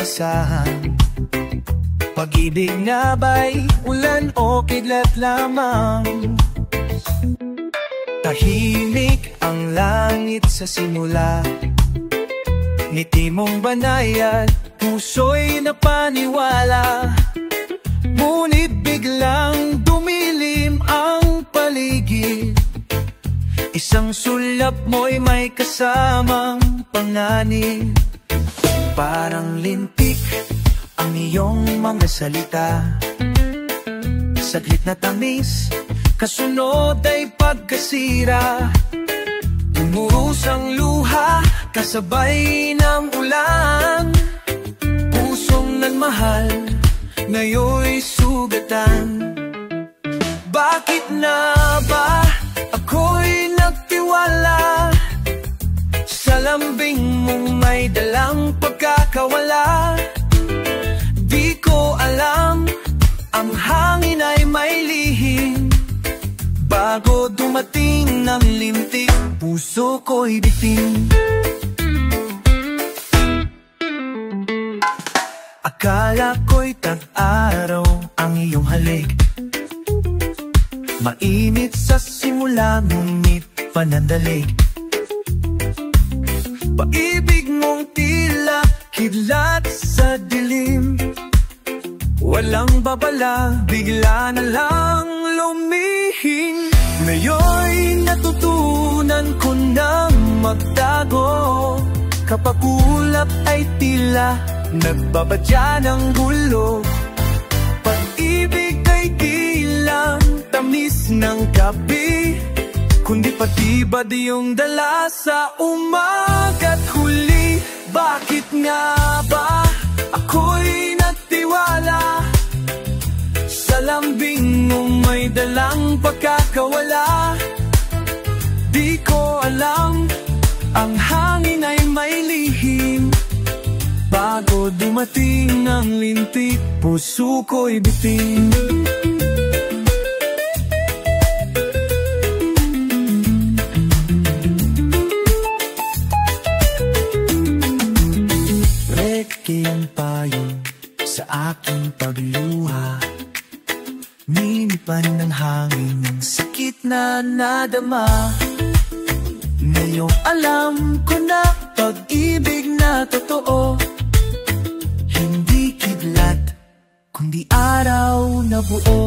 asahan. Pag-ibig nga ba'y ulan o kidlat lamang? Tahimik ang langit sa simula, ngiti mong banay at puso'y napaniwala. Ngunit biglang dumilim ang paligid, isang sulap mo'y may kasamang panganib. Parang lintik ang iyong mga salita, saglit na tamis, kasunod ay pagkasira. Tumurus ang luha, kasabay ng ulan. Pusong nagmahal, ngayon'y sugatan. Bakit na ba ako'y nagtiwala? Sa lambing mong may dalang pagkakawala. Di ko alam, ang hangin ay may lihim. Bago dumating ng lintik, puso ko'y bitin. Akala ko'y tag-araw ang iyong halik, mainit sa simula, ngunit panandalig. Pag-ibig mong tila kidlat sa dilim, walang babala, bigla na lang lumihing. Ngayon'y natutunan ko nang magtago, kapag ulap ay tila nagbabadya ng gulo. Pag-ibig ay di lang tamis ng gabi, kundi patibad yung dala sa umaga't huli. Bakit nga ba ako'y nagtiwala? Sa lambing mong may dalang pagkakawala. Di ko alam, ang hangin ay may lihim. Bago dumating ng lintik, puso ko'y bitin. Ang payo sa aking pagluha, ninipan ng hangin ng sakit na nadama. Ngayong alam ko na pag-ibig na totoo, hindi kidlat, kundi araw na buo.